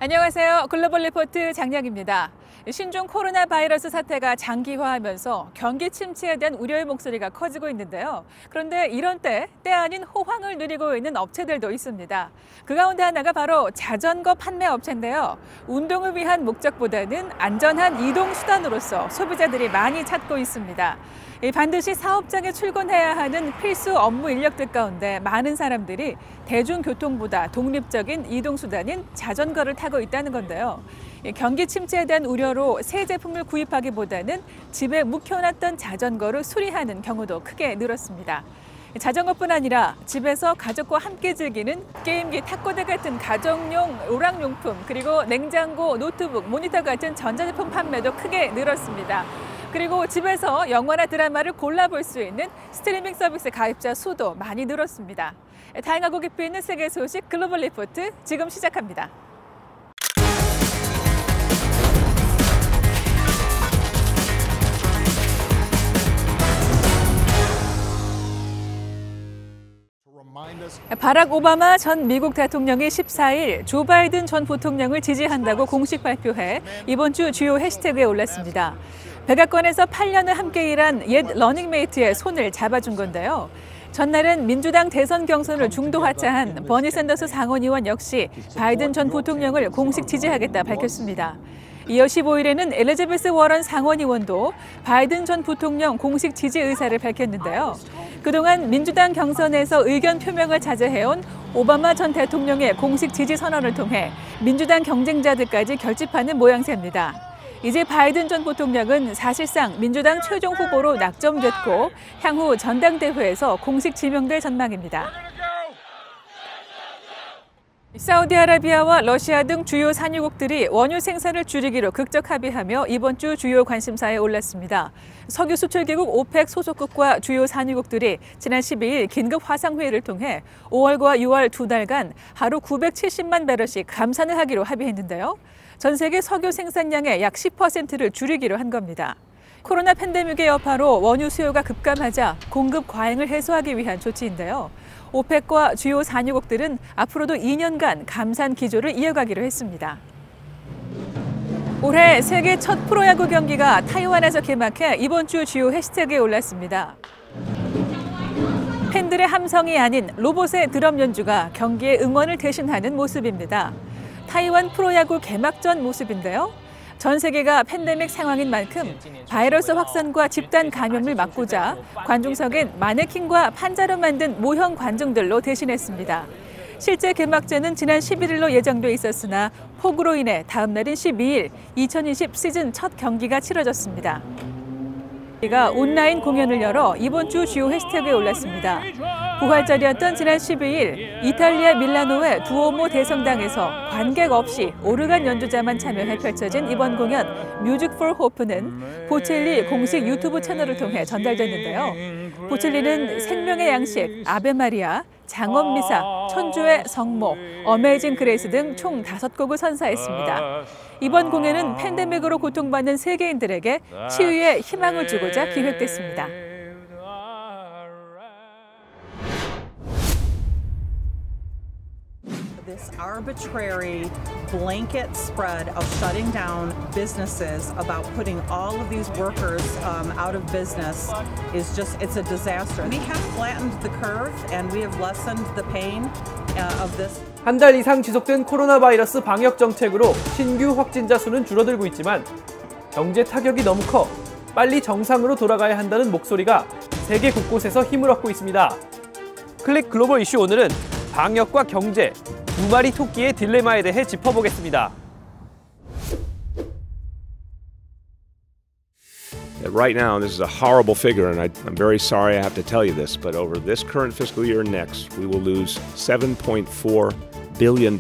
안녕하세요. 글로벌 리포트 장량입니다. 신종 코로나 바이러스 사태가 장기화하면서 경기 침체에 대한 우려의 목소리가 커지고 있는데요. 그런데 이런 때 아닌 호황을 누리고 있는 업체들도 있습니다. 그 가운데 하나가 바로 자전거 판매 업체인데요. 운동을 위한 목적보다는 안전한 이동 수단으로서 소비자들이 많이 찾고 있습니다. 반드시 사업장에 출근해야 하는 필수 업무 인력들 가운데 많은 사람들이 대중교통보다 독립적인 이동수단인 자전거를 타고 있다는 건데요. 경기 침체에 대한 우려로 새 제품을 구입하기보다는 집에 묵혀놨던 자전거를 수리하는 경우도 크게 늘었습니다. 자전거뿐 아니라 집에서 가족과 함께 즐기는 게임기, 탁구대 같은 가정용 오락용품, 그리고 냉장고, 노트북, 모니터 같은 전자제품 판매도 크게 늘었습니다. 그리고 집에서 영화나 드라마를 골라볼 수 있는 스트리밍 서비스 가입자 수도 많이 늘었습니다. 다양하고 깊이 있는 세계 소식 글로벌 리포트 지금 시작합니다. 바락 오바마 전 미국 대통령이 14일 조 바이든 전 부통령을 지지한다고 공식 발표해 이번 주 주요 해시태그에 올랐습니다. 백악관에서 8년을 함께 일한 옛 러닝메이트의 손을 잡아준 건데요. 전날은 민주당 대선 경선을 중도 하차한 버니 샌더스 상원의원 역시 바이든 전 부통령을 공식 지지하겠다 밝혔습니다. 이어 15일에는 엘리자베스 워런 상원의원도 바이든 전 부통령 공식 지지 의사를 밝혔는데요. 그동안 민주당 경선에서 의견 표명을 자제해온 오바마 전 대통령의 공식 지지 선언을 통해 민주당 경쟁자들까지 결집하는 모양새입니다. 이제 바이든 전 부통령은 사실상 민주당 최종 후보로 낙점됐고 향후 전당대회에서 공식 지명될 전망입니다. 사우디아라비아와 러시아 등 주요 산유국들이 원유 생산을 줄이기로 극적 합의하며 이번 주 주요 관심사에 올랐습니다. 석유 수출기국 오펙 소속국과 주요 산유국들이 지난 12일 긴급 화상회의를 통해 5월과 6월 두 달간 하루 970만 배럴씩 감산을 하기로 합의했는데요. 전 세계 석유 생산량의 약 10%를 줄이기로 한 겁니다. 코로나 팬데믹의 여파로 원유 수요가 급감하자 공급 과잉을 해소하기 위한 조치인데요. 오펙과 주요 산유국들은 앞으로도 2년간 감산 기조를 이어가기로 했습니다. 올해 세계 첫 프로야구 경기가 타이완에서 개막해 이번 주 주요 해시태그에 올랐습니다. 팬들의 함성이 아닌 로봇의 드럼 연주가 경기의 응원을 대신하는 모습입니다. 타이완 프로야구 개막전 모습인데요. 전 세계가 팬데믹 상황인 만큼 바이러스 확산과 집단 감염을 막고자 관중석엔 마네킹과 판자로 만든 모형 관중들로 대신했습니다. 실제 개막전은 지난 11일로 예정돼 있었으나 폭우로 인해 다음 날인 12일 2020 시즌 첫 경기가 치러졌습니다. 가 온라인 공연을 열어 이번 주 주요 해시태그에 올랐습니다. 부활절이었던 지난 12일 이탈리아 밀라노의 두오모 대성당에서 관객 없이 오르간 연주자만 참여해 펼쳐진 이번 공연 뮤직 포 호프는 보첼리 공식 유튜브 채널을 통해 전달됐는데요. 보첼리는 생명의 양식, 아베 마리아, 장엄미사, 천주의 성모, 어메이징 그레이스 등 총 5곡을 선사했습니다. 이번 공연은 팬데믹으로 고통받는 세계인들에게 치유의 희망을 주고자 기획됐습니다. This arbitrary blanket spread of shutting down businesses about putting all of these workers out of business is it's a disaster. We have flattened the curve and we have lessened the pain of this. 한 달 이상 지속된 코로나 바이러스 방역 정책으로 신규 확진자 수는 줄어들고 있지만 경제 타격이 너무 커 빨리 정상으로 돌아가야 한다는 목소리가 세계 곳곳에서 힘을 얻고 있습니다. 클릭 글로벌 이슈 오늘은 방역과 경제, 두 마리 토끼의 딜레마에 대해 짚어보겠습니다. Right now, this is a horrible figure, and I'm very sorry I have to tell you this, but over this current fiscal year and next, we will lose $7.4 billion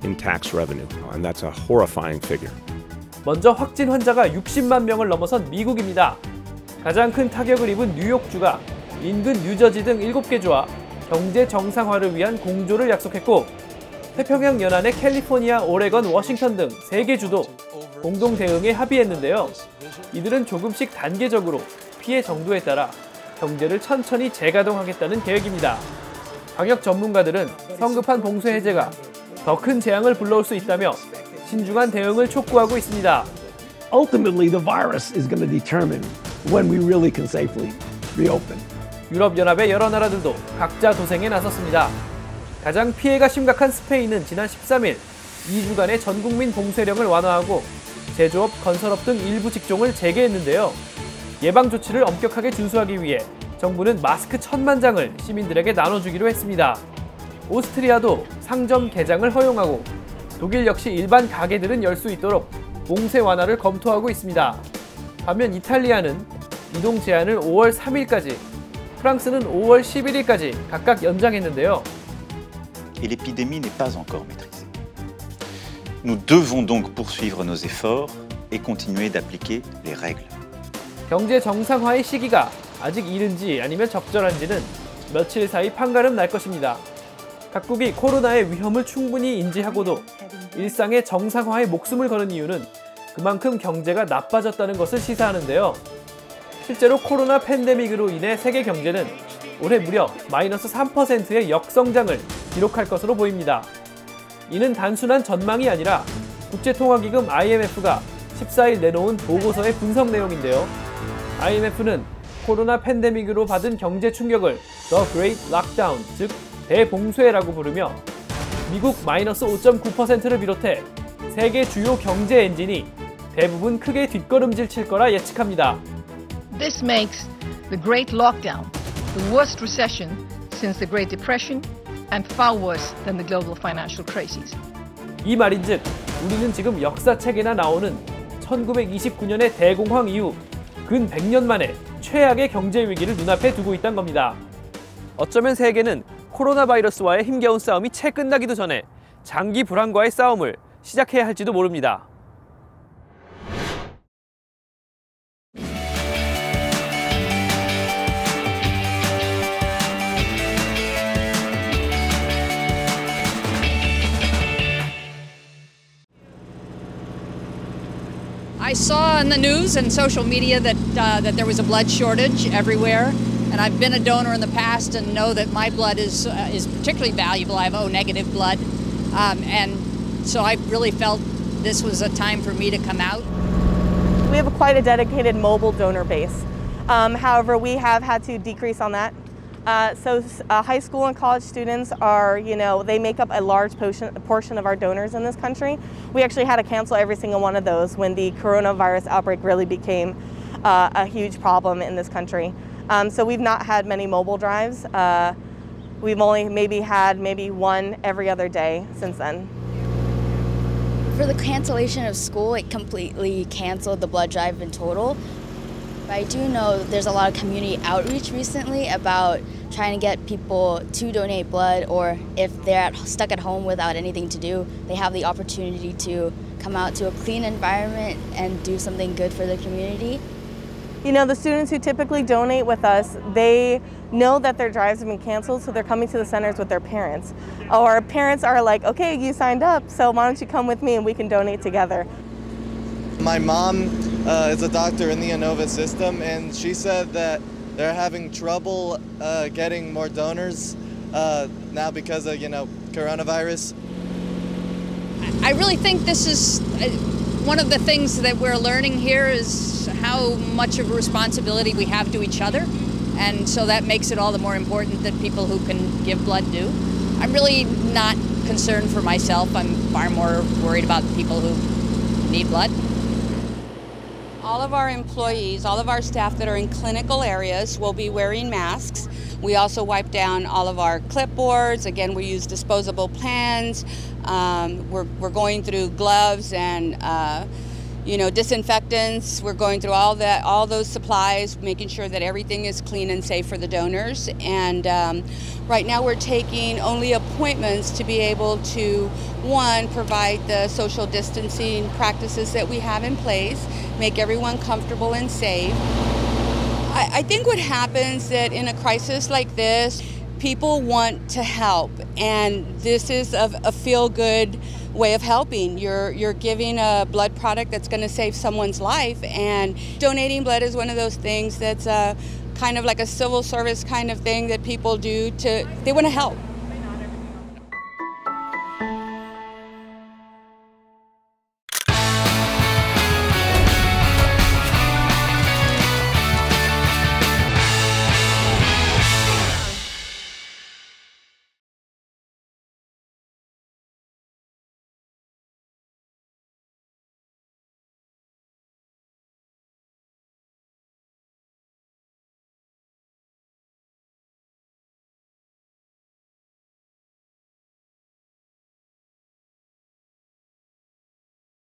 in tax revenue, and that's a horrifying figure. 먼저 확진 환자가 60만 명을 넘어선 미국입니다. 가장 큰 타격을 입은 뉴욕주가 인근 뉴저지 등 7개 주와 경제 정상화를 위한 공조를 약속했고 태평양 연안의 캘리포니아, 오레건, 워싱턴 등 3개 주도 공동 대응에 합의했는데요. 이들은 조금씩 단계적으로 피해 정도에 따라 경제를 천천히 재가동하겠다는 계획입니다. 방역 전문가들은 성급한 봉쇄 해제가 더 큰 재앙을 불러올 수 있다며 신중한 대응을 촉구하고 있습니다. Ultimately, the virus is going to determine when we really can safely reopen. 유럽연합의 여러 나라들도 각자 도생에 나섰습니다. 가장 피해가 심각한 스페인은 지난 13일 2주간의 전국민 봉쇄령을 완화하고 제조업, 건설업 등 일부 직종을 재개했는데요. 예방 조치를 엄격하게 준수하기 위해 정부는 마스크 1,000만 장을 시민들에게 나눠주기로 했습니다. 오스트리아도 상점 개장을 허용하고 독일 역시 일반 가게들은 열 수 있도록 봉쇄 완화를 검토하고 있습니다. 반면 이탈리아는 이동 제한을 5월 3일까지, 프랑스는 5월 11일까지 각각 연장했는데요. Et l'épidémie n'est pas encore maîtrisée. Nous devons donc poursuivre nos efforts et continuer d'appliquer les règles. 경제 정상화의 시기가 아직 이른지 아니면 적절한지는 며칠 사이 판가름 날 것입니다. 각국이 코로나의 위험을 충분히 인지하고도 일상의 정상화에 목숨을 거는 이유는 그만큼 경제가 나빠졌다는 것을 시사하는데요. 실제로 코로나 팬데믹으로 인해 세계 경제는 올해 무려 마이너스 3%의 역성장을 기록할 것으로 보입니다. 이는 단순한 전망이 아니라 국제통화기금 IMF가 14일 내놓은 보고서의 분석 내용인데요. IMF는 코로나 팬데믹으로 받은 경제 충격을 The Great Lockdown, 즉 대봉쇄라고 부르며 미국 마이너스 5.9%를 비롯해 세계 주요 경제 엔진이 대부분 크게 뒷걸음질 칠 거라 예측합니다. This makes the Great Lockdown the worst recession since the Great Depression and far worse than the global financial crisis. 이 말인즉 우리는 지금 역사책에나 나오는 1929년의 대공황 이후 근 100년 만에 최악의 경제 위기를 눈앞에 두고 있다는 겁니다. 어쩌면 세계는 코로나 바이러스와의 힘겨운 싸움이 채 끝나기도 전에 장기 불황과의 싸움을 시작해야 할지도 모릅니다. I saw in the news and social media that there was a blood shortage everywhere, and I've been a donor in the past and know that my blood is particularly valuable. I have O negative blood, and so I really felt this was a time for me to come out. We have quite a dedicated mobile donor base. However, we have had to decrease on that. So high school and college students are, they make up a large portion of our donors in this country. We actually had to cancel every single one of those when the coronavirus outbreak really became a huge problem in this country. So we've not had many mobile drives. We've only had one every other day since then. For the cancellation of school, it completely canceled the blood drive in total. I do know there's a lot of community outreach recently about trying to get people to donate blood, or if they're stuck at home without anything to do, they have the opportunity to come out to a clean environment and do something good for the community. The students who typically donate with us, they know that their drives have been canceled, so they're coming to the centers with their parents. Or parents are like, okay, you signed up, so why don't you come with me and we can donate together. My mom is a doctor in the Inova system, and she said that they're having trouble getting more donors now because of, coronavirus. I really think this is one of the things that we're learning here is how much of a responsibility we have to each other, and so that makes it all the more important that people who can give blood do. I'm really not concerned for myself. I'm far more worried about the people who need blood. All of our employees, all of our staff that are in clinical areas will be wearing masks. We also wipe down all of our clipboards. Again, we use disposable pans. We're going through gloves and disinfectants. We're going through all those supplies, making sure that everything is clean and safe for the donors. And right now we're taking only appointments to be able to, one, provide the social distancing practices that we have in place, make everyone comfortable and safe. I think what happens that in a crisis like this, people want to help, and this is a feel-good way of helping. You're giving a blood product that's going to save someone's life, and donating blood is one of those things that's kind of like a civil service kind of thing that people do they want to help.